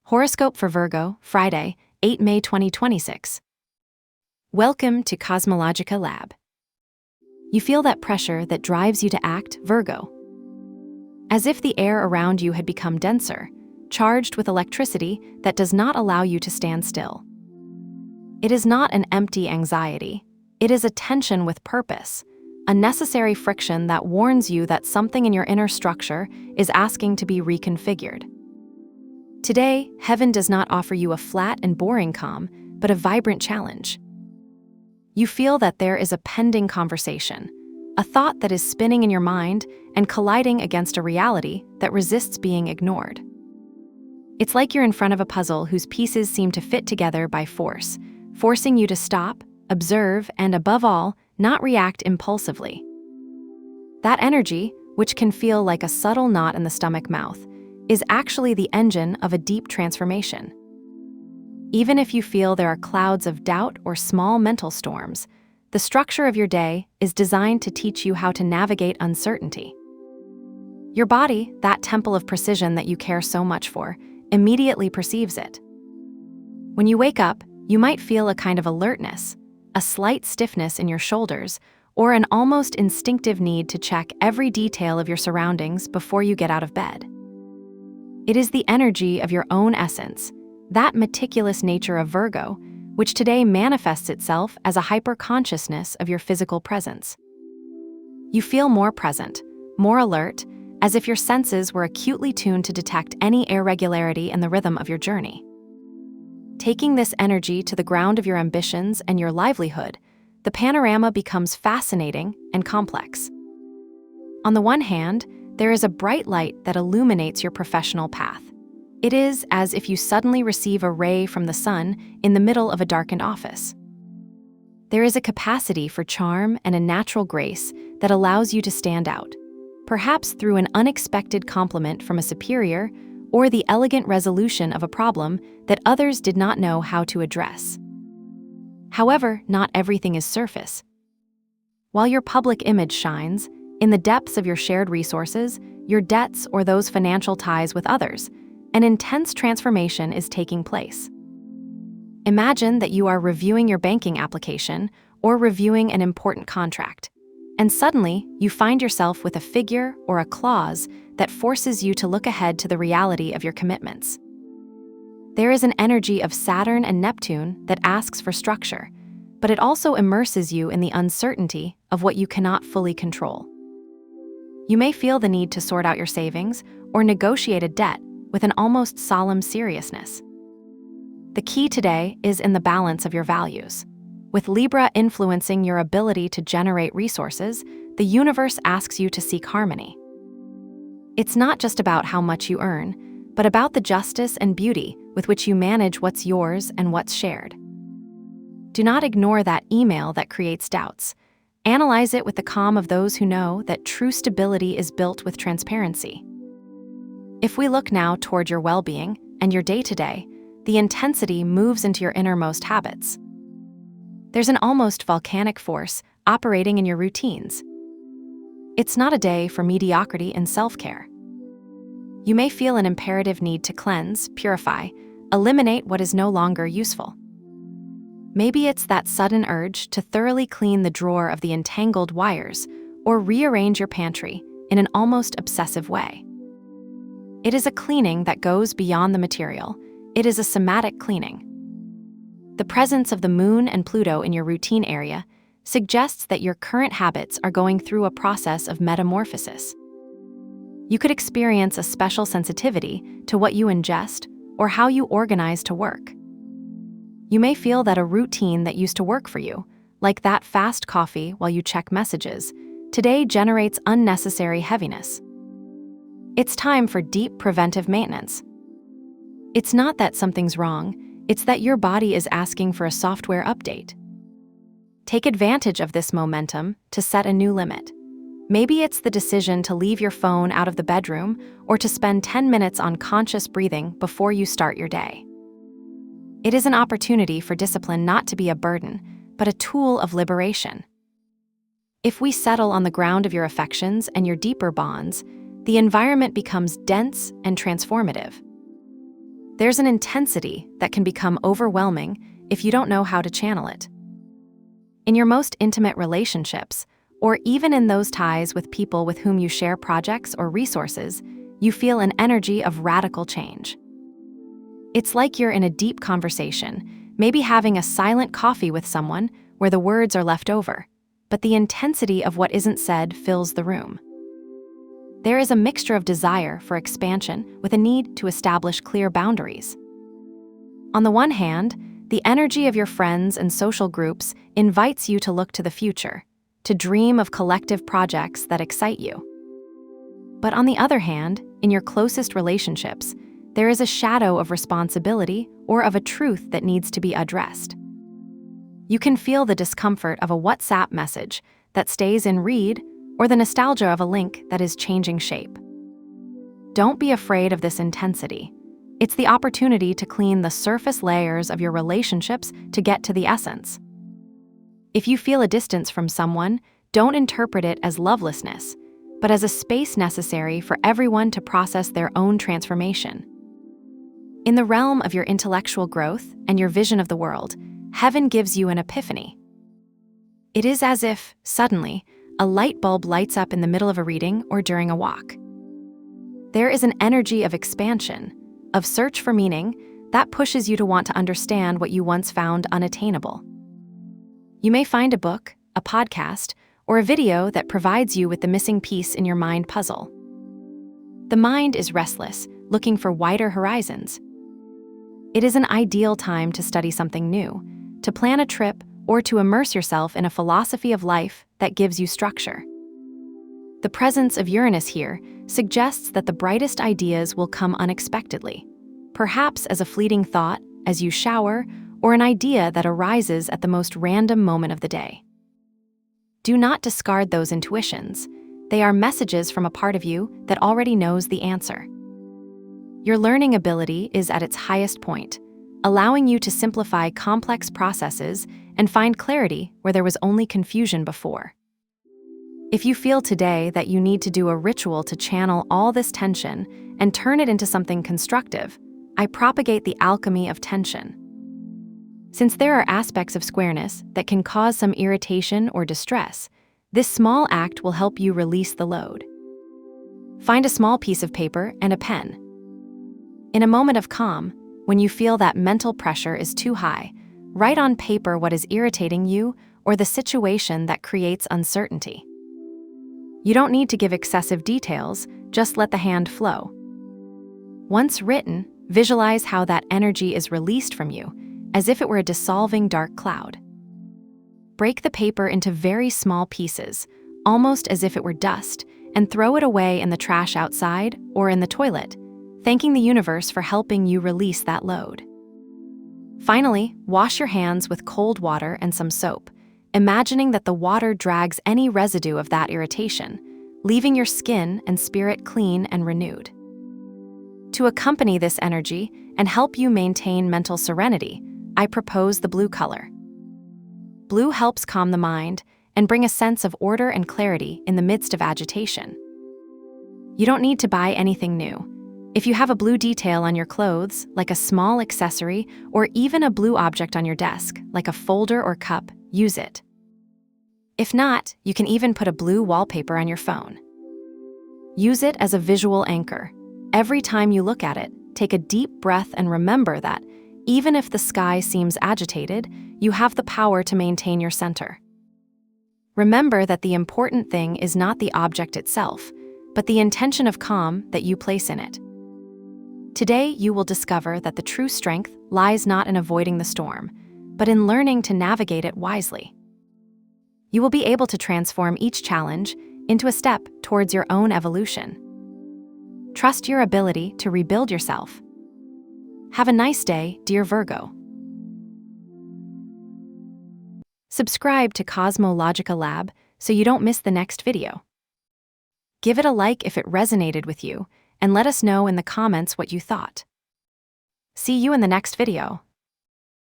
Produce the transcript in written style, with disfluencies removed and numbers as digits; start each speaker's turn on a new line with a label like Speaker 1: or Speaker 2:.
Speaker 1: Horoscope for Virgo, Friday, 8 May 2026. Welcome to CosmologicaLab. You feel that pressure that drives you to act, Virgo. As if the air around you had become denser, charged with electricity that does not allow you to stand still. It is not an empty anxiety. It is a tension with purpose, a necessary friction that warns you that something in your inner structure is asking to be reconfigured. Today, heaven does not offer you a flat and boring calm, but a vibrant challenge. You feel that there is a pending conversation, a thought that is spinning in your mind and colliding against a reality that resists being ignored. It's like you're in front of a puzzle whose pieces seem to fit together by force, forcing you to stop, observe, and above all, not react impulsively. That energy, which can feel like a subtle knot in the stomach-mouth, is actually the engine of a deep transformation. Even if you feel there are clouds of doubt or small mental storms, the structure of your day is designed to teach you how to navigate uncertainty. Your body, that temple of precision that you care so much for, immediately perceives it. When you wake up, you might feel a kind of alertness, a slight stiffness in your shoulders, or an almost instinctive need to check every detail of your surroundings before you get out of bed. It is the energy of your own essence, that meticulous nature of Virgo, which today manifests itself as a hyper-consciousness of your physical presence. You feel more present, more alert, as if your senses were acutely tuned to detect any irregularity in the rhythm of your journey. Taking this energy to the ground of your ambitions and your livelihood, the panorama becomes fascinating and complex. On the one hand, there is a bright light that illuminates your professional path. It is as if you suddenly receive a ray from the sun in the middle of a darkened office. There is a capacity for charm and a natural grace that allows you to stand out, perhaps through an unexpected compliment from a superior or the elegant resolution of a problem that others did not know how to address. However, not everything is surface. While your public image shines, in the depths of your shared resources, your debts, or those financial ties with others, an intense transformation is taking place. Imagine that you are reviewing your banking application or reviewing an important contract, and suddenly you find yourself with a figure or a clause that forces you to look ahead to the reality of your commitments. There is an energy of Saturn and Neptune that asks for structure, but it also immerses you in the uncertainty of what you cannot fully control. You may feel the need to sort out your savings or negotiate a debt with an almost solemn seriousness. The key today is in the balance of your values. With Libra influencing your ability to generate resources, the universe asks you to seek harmony. It's not just about how much you earn, but about the justice and beauty with which you manage what's yours and what's shared. Do not ignore that email that creates doubts. Analyze it with the calm of those who know that true stability is built with transparency. If we look now toward your well-being and your day-to-day, the intensity moves into your innermost habits. There's an almost volcanic force operating in your routines. It's not a day for mediocrity and self-care. You may feel an imperative need to cleanse, purify, eliminate what is no longer useful. Maybe it's that sudden urge to thoroughly clean the drawer of the entangled wires or rearrange your pantry in an almost obsessive way. It is a cleaning that goes beyond the material. It is a somatic cleaning. The presence of the Moon and Pluto in your routine area suggests that your current habits are going through a process of metamorphosis. You could experience a special sensitivity to what you ingest or how you organize to work. You may feel that a routine that used to work for you, like that fast coffee while you check messages, today generates unnecessary heaviness. It's time for deep preventive maintenance. It's not that something's wrong, it's that your body is asking for a software update. Take advantage of this momentum to set a new limit. Maybe it's the decision to leave your phone out of the bedroom or to spend 10 minutes on conscious breathing before you start your day. It is an opportunity for discipline not to be a burden, but a tool of liberation. If we settle on the ground of your affections and your deeper bonds, the environment becomes dense and transformative. There's an intensity that can become overwhelming if you don't know how to channel it. In your most intimate relationships, or even in those ties with people with whom you share projects or resources, you feel an energy of radical change. It's like you're in a deep conversation, maybe having a silent coffee with someone where the words are left over, but the intensity of what isn't said fills the room. There is a mixture of desire for expansion with a need to establish clear boundaries. On the one hand, the energy of your friends and social groups invites you to look to the future, to dream of collective projects that excite you. But on the other hand, in your closest relationships, there is a shadow of responsibility or of a truth that needs to be addressed. You can feel the discomfort of a WhatsApp message that stays in read or the nostalgia of a link that is changing shape. Don't be afraid of this intensity. It's the opportunity to clean the surface layers of your relationships to get to the essence. If you feel a distance from someone, don't interpret it as lovelessness, but as a space necessary for everyone to process their own transformation. In the realm of your intellectual growth and your vision of the world, heaven gives you an epiphany. It is as if, suddenly, a light bulb lights up in the middle of a reading or during a walk. There is an energy of expansion, of search for meaning, that pushes you to want to understand what you once found unattainable. You may find a book, a podcast, or a video that provides you with the missing piece in your mind puzzle. The mind is restless, looking for wider horizons. It is an ideal time to study something new, to plan a trip, or to immerse yourself in a philosophy of life that gives you structure. The presence of Uranus here suggests that the brightest ideas will come unexpectedly, perhaps as a fleeting thought, as you shower, or an idea that arises at the most random moment of the day. Do not discard those intuitions. They are messages from a part of you that already knows the answer. Your learning ability is at its highest point, allowing you to simplify complex processes and find clarity where there was only confusion before. If you feel today that you need to do a ritual to channel all this tension and turn it into something constructive, I propagate the alchemy of tension. Since there are aspects of squareness that can cause some irritation or distress, this small act will help you release the load. Find a small piece of paper and a pen. In a moment of calm, when you feel that mental pressure is too high, write on paper what is irritating you or the situation that creates uncertainty. You don't need to give excessive details, just let the hand flow. Once written, visualize how that energy is released from you, as if it were a dissolving dark cloud. Break the paper into very small pieces, almost as if it were dust, and throw it away in the trash outside or in the toilet, thanking the universe for helping you release that load. Finally, wash your hands with cold water and some soap, imagining that the water drags any residue of that irritation, leaving your skin and spirit clean and renewed. To accompany this energy and help you maintain mental serenity, I propose the blue color. Blue helps calm the mind and bring a sense of order and clarity in the midst of agitation. You don't need to buy anything new. If you have a blue detail on your clothes, like a small accessory, or even a blue object on your desk, like a folder or cup, use it. If not, you can even put a blue wallpaper on your phone. Use it as a visual anchor. Every time you look at it, take a deep breath and remember that, even if the sky seems agitated, you have the power to maintain your center. Remember that the important thing is not the object itself, but the intention of calm that you place in it. Today, you will discover that the true strength lies not in avoiding the storm, but in learning to navigate it wisely. You will be able to transform each challenge into a step towards your own evolution. Trust your ability to rebuild yourself. Have a nice day, dear Virgo. Subscribe to CosmologicaLab so you don't miss the next video. Give it a like if it resonated with you, and let us know in the comments what you thought. See you in the next video.